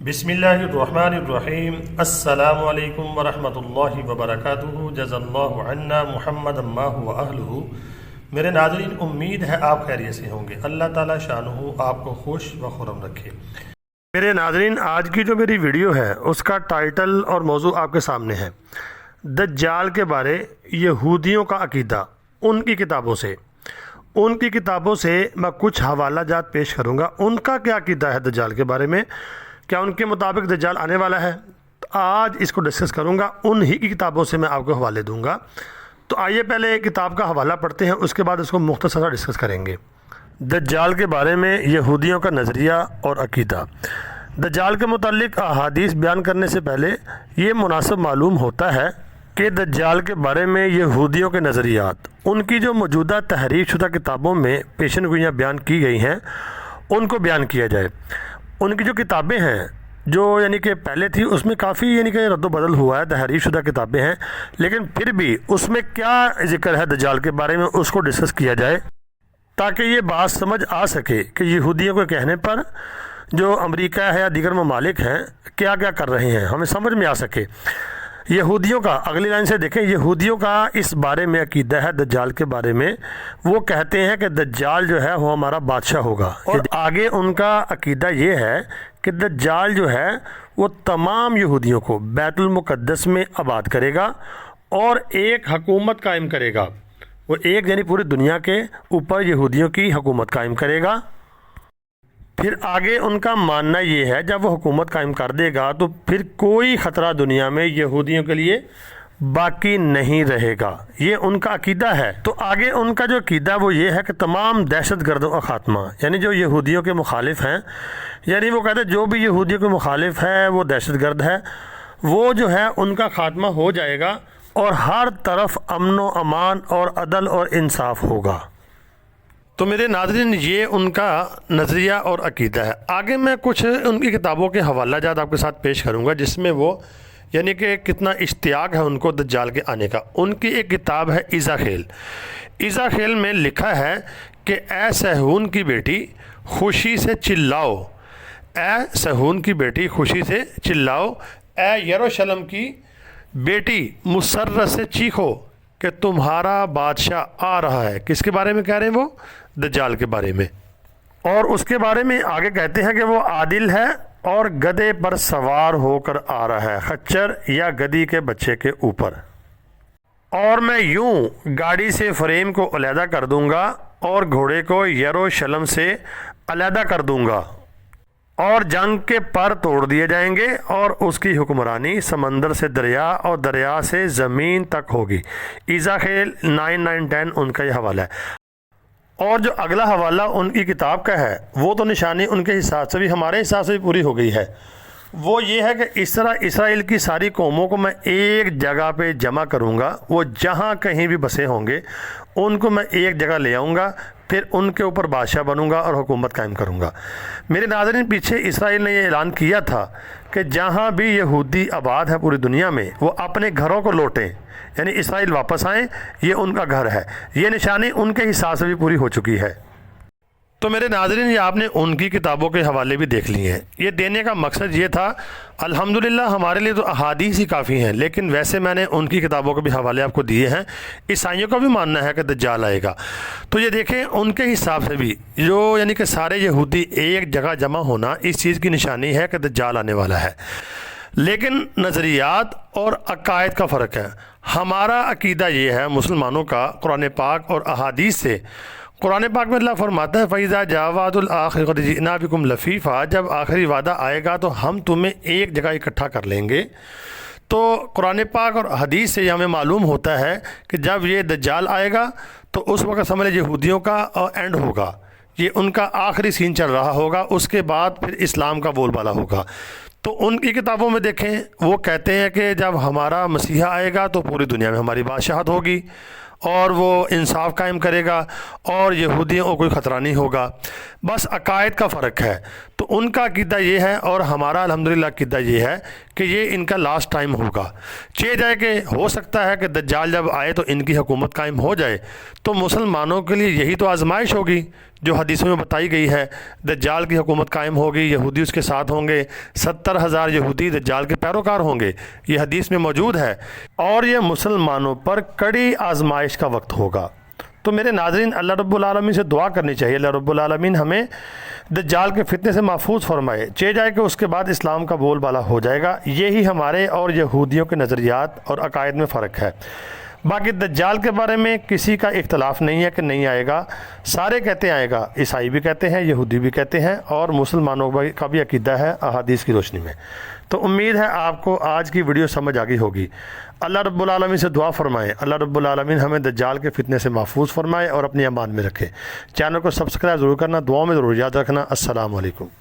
بسم اللہ الرحمن الرحیم۔ السلام علیکم ورحمۃ اللہ وبرکاتہ۔ جزا اللہ عنا محمد ما هو اہلہ۔ میرے ناظرین، امید ہے آپ خیریت سے ہوں گے۔ اللہ تعالیٰ شانہ آپ کو خوش و خرم رکھے۔ میرے ناظرین، آج کی جو میری ویڈیو ہے اس کا ٹائٹل اور موضوع آپ کے سامنے ہے، دجال کے بارے یہودیوں کا عقیدہ۔ ان کی کتابوں سے میں کچھ حوالہ جات پیش کروں گا۔ ان کا کیا عقیدہ ہے دجال کے بارے میں، کیا ان کے مطابق دجال آنے والا ہے؟ آج اس کو ڈسکس کروں گا، انہی کی کتابوں سے میں آپ کو حوالے دوں گا۔ تو آئیے پہلے کتاب کا حوالہ پڑھتے ہیں، اس کے بعد اس کو مختصر ڈسکس کریں گے۔ دجال کے بارے میں یہودیوں کا نظریہ اور عقیدہ۔ دجال کے متعلق احادیث بیان کرنے سے پہلے یہ مناسب معلوم ہوتا ہے کہ دجال کے بارے میں یہودیوں کے نظریات، ان کی جو موجودہ تحریر شدہ کتابوں میں پیشن گوئیاں بیان کی گئی ہیں، ان کو بیان کیا جائے۔ ان کی جو کتابیں ہیں جو کہ پہلے تھی، اس میں کافی کہ رد و بدل ہوا ہے، تحریر شدہ کتابیں ہیں، لیکن پھر بھی اس میں کیا ذکر ہے دجال کے بارے میں، اس کو ڈسکس کیا جائے تاکہ یہ بات سمجھ آ سکے کہ یہودیوں کے کہنے پر جو امریکہ ہے یا دیگر ممالک ہیں کیا کیا کر رہے ہیں، ہمیں سمجھ میں آ سکے۔ یہودیوں کا اگلی لائن سے دیکھیں، یہودیوں کا اس بارے میں عقیدہ ہے دجال کے بارے میں، وہ کہتے ہیں کہ دجال جو ہے وہ ہمارا بادشاہ ہوگا، اور آگے ان کا عقیدہ یہ ہے کہ دجال جو ہے وہ تمام یہودیوں کو بیت المقدس میں آباد کرے گا اور ایک حکومت قائم کرے گا۔ وہ پوری دنیا کے اوپر یہودیوں کی حکومت قائم کرے گا۔ پھر آگے ان کا ماننا یہ ہے جب وہ حکومت قائم کر دے گا تو پھر کوئی خطرہ دنیا میں یہودیوں کے لیے باقی نہیں رہے گا، یہ ان کا عقیدہ ہے۔ تو آگے ان کا جو عقیدہ وہ یہ ہے کہ تمام دہشت گردوں کا خاتمہ، جو یہودیوں کے مخالف ہیں، وہ کہتے ہیں جو بھی یہودیوں کے مخالف ہے وہ دہشت گرد ہے، وہ جو ہے ان کا خاتمہ ہو جائے گا اور ہر طرف امن و امان اور عدل اور انصاف ہوگا۔ تو میرے ناظرین، یہ ان کا نظریہ اور عقیدہ ہے۔ آگے میں کچھ ان کی کتابوں کے حوالہ جات آپ کے ساتھ پیش کروں گا، جس میں وہ کہ کتنا اشتیاق ہے ان کو دجال کے آنے کا۔ ان کی ایک کتاب ہے ایزاخیل۔ ایزاخیل میں لکھا ہے کہ اے صہیون کی بیٹی خوشی سے چلاؤ، اے صہیون کی بیٹی خوشی سے چلاؤ، اے یروشلم کی بیٹی مسرت سے چیخو کہ تمہارا بادشاہ آ رہا ہے۔ کس کے بارے میں کہہ رہے ہیں؟ وہ دجال کے بارے میں۔ اور اس کے بارے میں آگے کہتے ہیں کہ وہ عادل ہے اور گدھے پر سوار ہو کر آ رہا ہے، خچر یا گدھی کے بچے کے اوپر، اور میں یوں گاڑی سے فریم کو علیحدہ کر دوں گا اور گھوڑے کو یروشلم سے علیحدہ کر دوں گا، اور جنگ کے پر توڑ دیے جائیں گے، اور اس کی حکمرانی سمندر سے دریا اور دریا سے زمین تک ہوگی۔ ایزاخیل 9:9-10 ان کا یہ حوالہ ہے۔ اور جو اگلا حوالہ ان کی کتاب کا ہے، وہ تو نشانی ان کے حساب سے بھی ہمارے حساب سے بھی پوری ہو گئی ہے۔ وہ یہ ہے کہ اس طرح اسرائیل کی ساری قوموں کو میں ایک جگہ پہ جمع کروں گا، وہ جہاں کہیں بھی بسے ہوں گے ان کو میں ایک جگہ لے آؤں گا، پھر ان کے اوپر بادشاہ بنوں گا اور حکومت قائم کروں گا۔ میرے ناظرین، پیچھے اسرائیل نے یہ اعلان کیا تھا کہ جہاں بھی یہودی آباد ہے پوری دنیا میں، وہ اپنے گھروں کو لوٹیں، اسرائیل واپس آئیں، یہ ان کا گھر ہے۔ یہ نشانی ان کے حساب سے بھی پوری ہو چکی ہے۔ تو میرے ناظرین، یہ آپ نے ان کی کتابوں کے حوالے بھی دیکھ لیے ہیں۔ یہ دینے کا مقصد یہ تھا، الحمدللہ ہمارے لیے تو احادیث ہی کافی ہیں، لیکن ویسے میں نے ان کی کتابوں کے بھی حوالے آپ کو دیے ہیں۔ عیسائیوں کا بھی ماننا ہے کہ دجال آئے گا، تو یہ دیکھیں ان کے حساب سے بھی جو کہ سارے یہودی ایک جگہ جمع ہونا اس چیز کی نشانی ہے کہ دجال آنے والا ہے۔ لیکن نظریات اور عقائد کا فرق ہے۔ ہمارا عقیدہ یہ ہے مسلمانوں کا قرآن پاک اور احادیث سے۔ قرآن پاک میں اللہ فرماتا ہے فَإِذَا جَاءَ وَعْدُ الْآخِرَةِ قَدْ جِئْنَا بِكُمْ لَفِيفًا، جب آخری وعدہ آئے گا تو ہم تمہیں ایک جگہ اکٹھا کر لیں گے۔ تو قرآن پاک اور حدیث سے ہمیں معلوم ہوتا ہے کہ جب یہ دجال آئے گا تو اس وقت سمجھ لیں یہودیوں کا اینڈ ہوگا، یہ ان کا آخری سین چل رہا ہوگا، اس کے بعد پھر اسلام کا بول بالا ہوگا۔ تو ان کی کتابوں میں دیکھیں، وہ کہتے ہیں کہ جب ہمارا مسیحا آئے گا تو پوری دنیا میں ہماری بادشاہت ہوگی اور وہ انصاف قائم کرے گا اور یہودیوں کو کوئی خطرہ نہیں ہوگا۔ بس عقائد کا فرق ہے۔ تو ان کا عقیدہ یہ ہے اور ہمارا الحمدللہ عقیدہ یہ ہے کہ یہ ان کا لاسٹ ٹائم ہوگا. چہ جائے کہ ہو سکتا ہے کہ دجال جب آئے تو ان کی حکومت قائم ہو جائے, تو مسلمانوں کے لیے یہی تو آزمائش ہوگی جو حدیثوں میں بتائی گئی ہے. دجال کی حکومت قائم ہوگی, یہودی اس کے ساتھ ہوں گے, 70,000 یہودی دجال کے پیروکار ہوں گے, یہ حدیث میں موجود ہے, اور یہ مسلمانوں پر کڑی آزمائش کا وقت ہوگا. تو میرے ناظرین, اللہ رب العالمین سے دعا کرنی چاہیے اللہ رب العالمین ہمیں دجال کے فتنے سے محفوظ فرمائے. چہ جائے کہ اس کے بعد اسلام کا بول بالا ہو جائے گا. یہی ہمارے اور یہودیوں کے نظریات اور عقائد میں فرق ہے. باقی دجال کے بارے میں کسی کا اختلاف نہیں ہے کہ نہیں آئے گا, سارے کہتے ہیں آئے گا. عیسائی بھی کہتے ہیں, یہودی بھی کہتے ہیں, اور مسلمانوں کا بھی عقیدہ ہے احادیث کی روشنی میں. تو امید ہے آپ کو آج کی ویڈیو سمجھ آ گئی ہوگی. اللہ رب العالمین سے دعا فرمائیں اللہ رب العالمین ہمیں دجال کے فتنے سے محفوظ فرمائے اور اپنی امان میں رکھے. چینل کو سبسکرائب ضرور کرنا, دعاؤں میں ضرور یاد رکھنا. السلام علیکم.